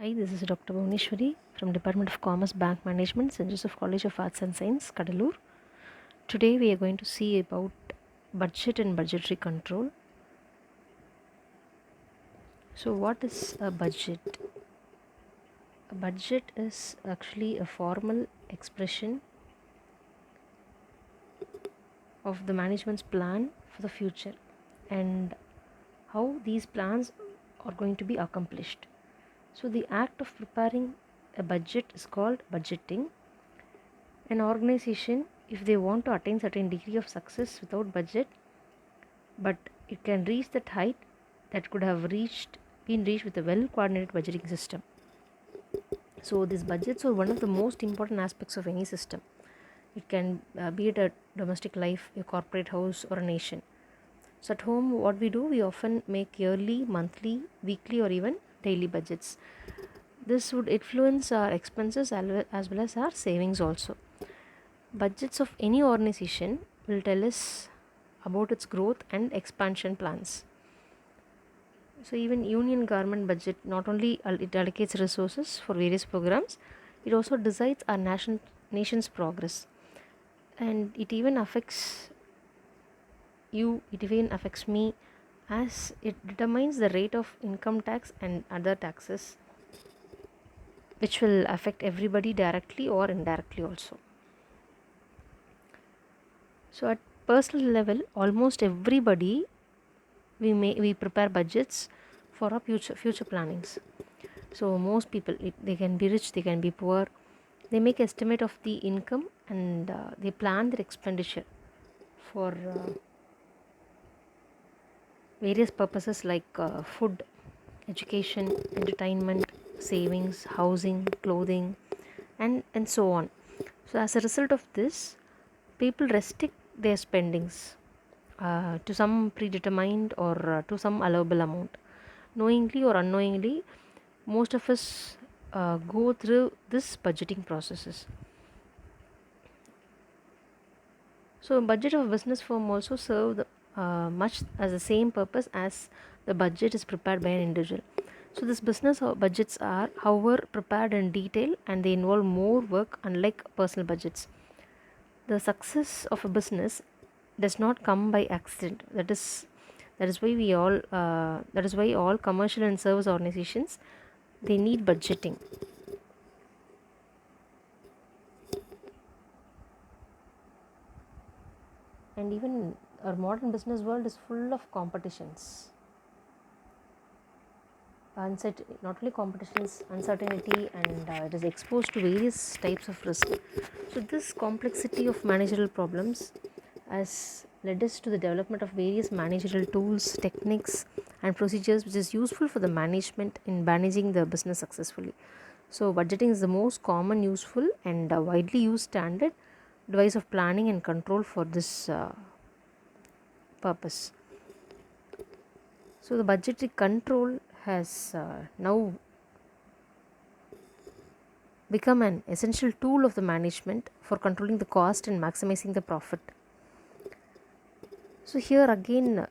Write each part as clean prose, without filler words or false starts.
Hi, this is Dr. Bhuvaneshwari from Department of Commerce Bank Management, St.Joseph College of Arts and Science, Cuddalore. Today we are going to see about budget and budgetary control. So what is a budget? A budget is actually a formal expression of the management's plan for the future and how these plans are going to be accomplished. So the act of preparing a budget is called budgeting. An organization, if they want to attain certain degree of success without budget, but it can reach that height that could have been reached with a well coordinated budgeting system. So these budgets are one of the most important aspects of any system. It can be it a domestic life, a corporate house, or a nation. So at home, what we do, we often make yearly, monthly, weekly, or even daily budgets. This would influence our expenses as well as our savings also. Budgets of any organization will tell us about its growth and expansion plans. So even union government budget not only it allocates resources for various programs, it also decides our nation's progress, and it even affects you. It even affects me, as it determines the rate of income tax and other taxes, which will affect everybody directly or indirectly also. So at personal level, almost everybody we prepare budgets for our future plannings. So most people, they can be rich, they can be poor, they make estimate of the income, and they plan their expenditure for various purposes like food, education, entertainment, savings, housing, clothing, and so on. So as a result of this, people restrict their spendings to some predetermined or to some allowable amount. Knowingly or unknowingly, most of us go through this budgeting processes. So budget of business firm also serve much as the same purpose as the budget is prepared by an individual. So this business budgets are, however, prepared in detail, and they involve more work, unlike personal budgets. The success of a business does not come by accident. That is why all commercial and service organizations, they need budgeting. And even our modern business world is full of competitions. Not only competitions, uncertainty, and it is exposed to various types of risk. So this complexity of managerial problems has led us to the development of various managerial tools, techniques, and procedures which is useful for the management in managing the business successfully. So budgeting is the most common, useful, and widely used standard device of planning and control for this purpose. So the budgetary control has now become an essential tool of the management for controlling the cost and maximizing the profit. So here again,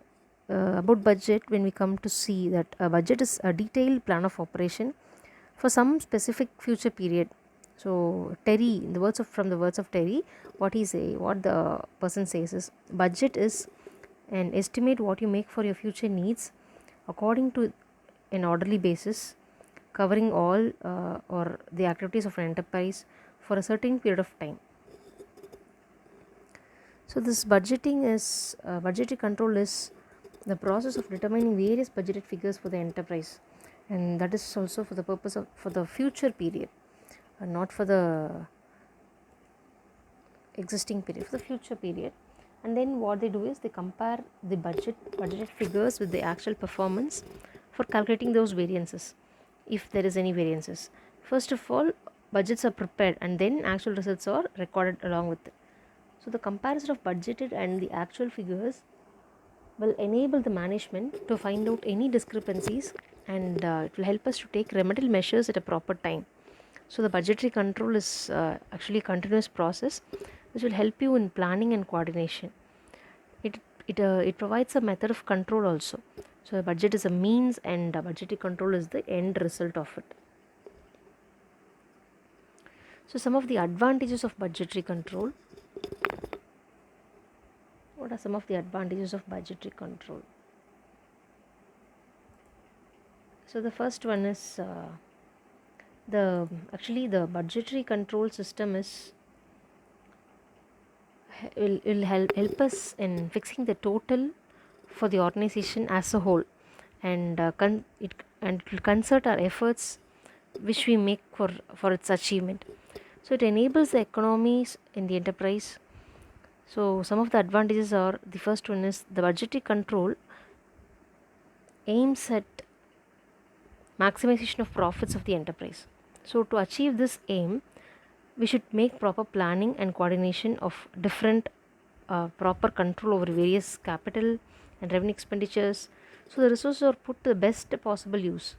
about budget, when we come to see that a budget is a detailed plan of operation for some specific future period. So Terry, in the words of from the words of Terry, what the person says is, budget is an estimate what you make for your future needs according to an orderly basis, covering all or the activities of an enterprise for a certain period of time. So this budgetary control is the process of determining various budgeted figures for the enterprise, and that is also for the purpose of for the future period, and not for the existing period, for the future period. And then what they do is they compare the budgeted figures with the actual performance for calculating those variances, if there is any variances. First of all, budgets are prepared and then actual results are recorded along with it. So the comparison of budgeted and the actual figures will enable the management to find out any discrepancies, and it will help us to take remedial measures at a proper time. So the budgetary control is actually a continuous process which will help you in planning and coordination. It provides a method of control also. So a budget is a means, and budgetary control is the end result of it. So some of the advantages of budgetary control. What are some of the advantages of budgetary control? So the first one is the budgetary control system will help us in fixing the total for the organization as a whole, and it will concert our efforts which we make for its achievement. So it enables the economies in the enterprise. So some of the advantages are, the first one is the budgetary control aims at maximization of profits of the enterprise. So to achieve this aim, we should make proper planning and coordination of different proper control over various capital and revenue expenditures, so the resources are put to the best possible use.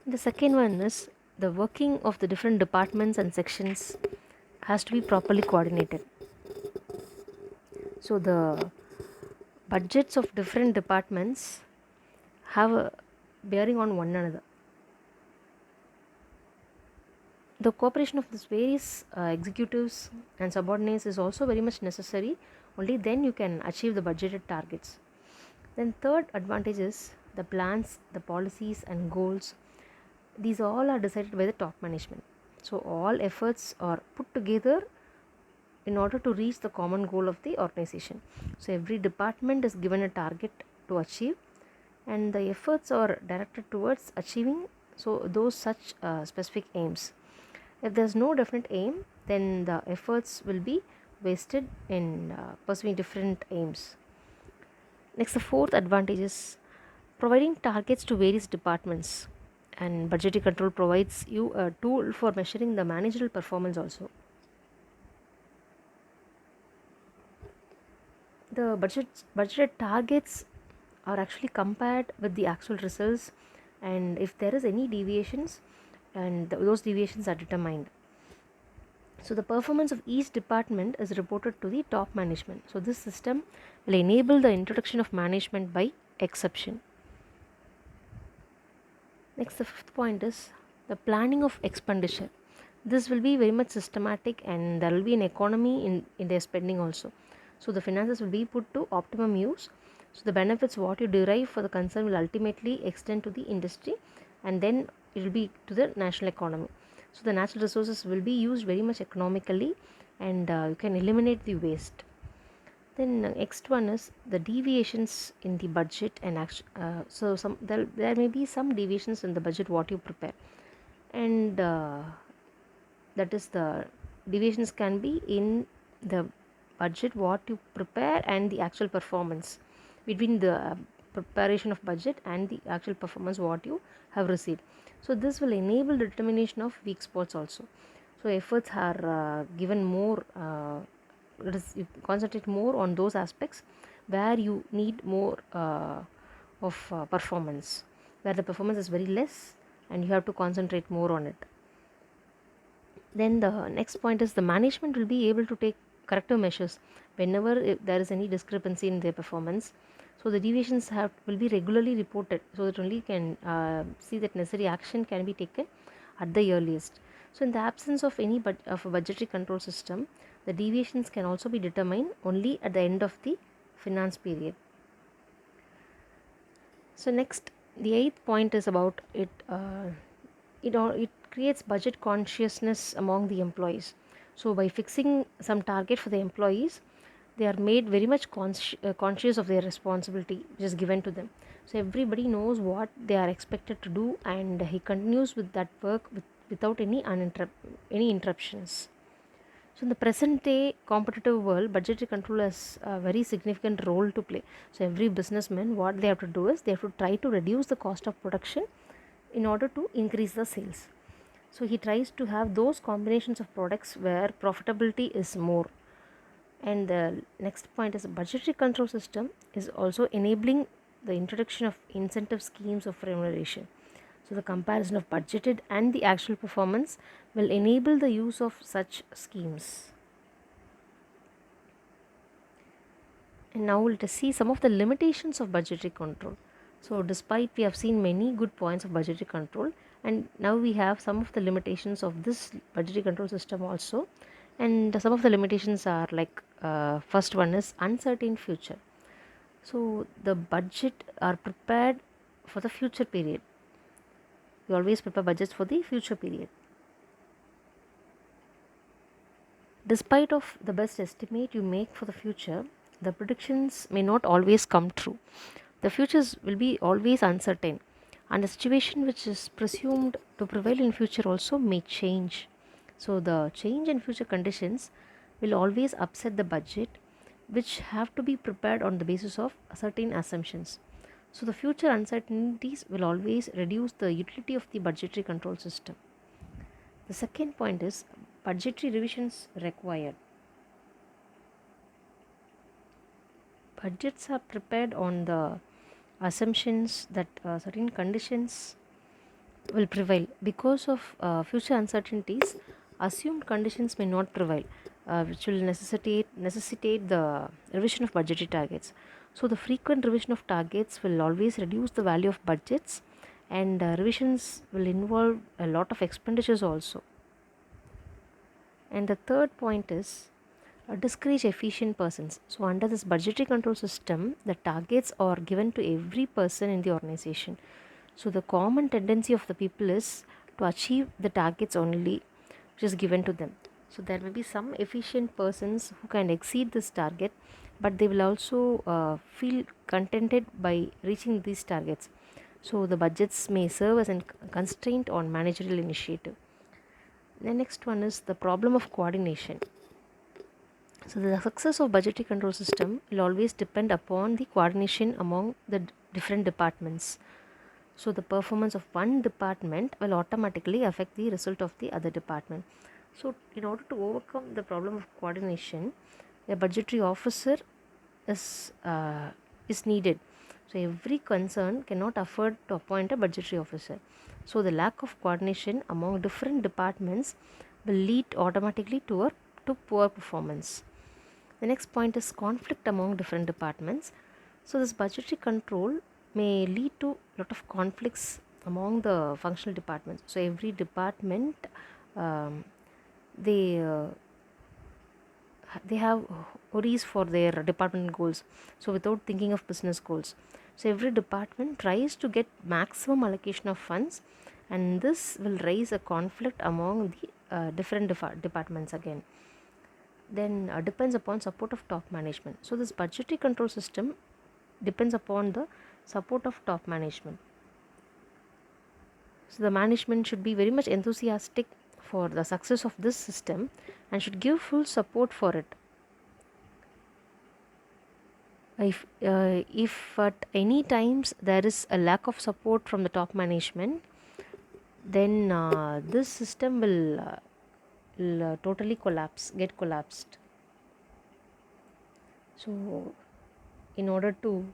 The second one is the working of the different departments and sections has to be properly coordinated. So the budgets of different departments have a bearing on one another. The cooperation of these various executives and subordinates is also very much necessary. Only then you can achieve the budgeted targets. Then third advantage is the plans, the policies and goals. These all are decided by the top management. So all efforts are put together in order to reach the common goal of the organization. So every department is given a target to achieve, and the efforts are directed towards achieving those such specific aims. If there's no definite aim, then the efforts will be wasted in pursuing different aims. Next, the fourth advantage is providing targets to various departments, and budgetary control provides you a tool for measuring the managerial performance also. The budgeted targets are actually compared with the actual results, and if there is any deviations, and those deviations are determined. So the performance of each department is reported to the top management. So this system will enable the introduction of management by exception. Next, the fifth point is the planning of expenditure. This will be very much systematic, and there will be an economy in their spending also. So the finances will be put to optimum use. So the benefits what you derive for the concern will ultimately extend to the industry, and then it will be to the national economy. So the natural resources will be used very much economically, and you can eliminate the waste. Then next one is the deviations in the budget and action. So there may be some deviations in the budget what you prepare, and that is the deviations can be in the budget what you prepare and the actual performance, between the preparation of budget and the actual performance what you have received. So this will enable determination of weak spots also. So efforts are given more, you concentrate more on those aspects where you need more of performance, where the performance is very less and you have to concentrate more on it. Then the next point is the management will be able to take corrective measures whenever there is any discrepancy in their performance. So the deviations will be regularly reported, so that only can see that necessary action can be taken at the earliest. So in the absence of any of a budgetary control system, the deviations can also be determined only at the end of the finance period. So next, the eighth point is about it. It creates budget consciousness among the employees. So by fixing some target for the employees, they are made very much conscious of their responsibility which is given to them. So everybody knows what they are expected to do, and he continues with that work without any interruptions. So in the present day competitive world, budgetary control has a very significant role to play. So every businessman, what they have to do is they have to try to reduce the cost of production in order to increase the sales. So he tries to have those combinations of products where profitability is more. And the next point is a budgetary control system is also enabling the introduction of incentive schemes of remuneration. So the comparison of budgeted and the actual performance will enable the use of such schemes. And now let us see some of the limitations of budgetary control. So despite we have seen many good points of budgetary control, And now we have some of the limitations of this budgetary control system also. And some of the limitations are like, first one is uncertain future. So the budget are prepared for the future period. You always prepare budgets for the future period. Despite of the best estimate you make for the future, the predictions may not always come true. The futures will be always uncertain, and the situation which is presumed to prevail in future also may change. So the change in future conditions will always upset the budget, which have to be prepared on the basis of certain assumptions. So the future uncertainties will always reduce the utility of the budgetary control system. The second point is budgetary revisions required. Budgets are prepared on the assumptions that certain conditions will prevail. Because of future uncertainties, assumed conditions may not prevail, which will necessitate the revision of budgetary targets. So the frequent revision of targets will always reduce the value of budgets, and revisions will involve a lot of expenditures also. And the third point is discourage efficient persons. So under this budgetary control system, the targets are given to every person in the organization. So the common tendency of the people is to achieve the targets only which is given to them. So there will be some efficient persons who can exceed this target, but they will also feel contented by reaching these targets. So the budgets may serve as a constraint on managerial initiative. The next one is the problem of coordination. So the success of budgetary control system will always depend upon the coordination among the different departments. So the performance of one department will automatically affect the result of the other department. So in order to overcome the problem of coordination, a budgetary officer is needed. So every concern cannot afford to appoint a budgetary officer. So the lack of coordination among different departments will lead automatically to poor performance. The next point is conflict among different departments. So this budgetary control may lead to a lot of conflicts among the functional departments. So every department um, they they have worries for their department goals, so without thinking of business goals. So every department tries to get maximum allocation of funds, and this will raise a conflict among the different departments again. Then depends upon support of top management. So this budgetary control system depends upon the support of top management. So the management should be very much enthusiastic for the success of this system and should give full support for it. If at any times there is a lack of support from the top management, then this system will totally get collapsed. So in order to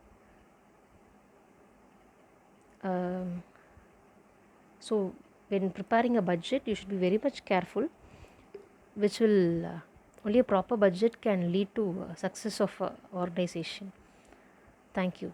so when preparing a budget, you should be very much careful, which will only a proper budget can lead to success of organization. Thank you.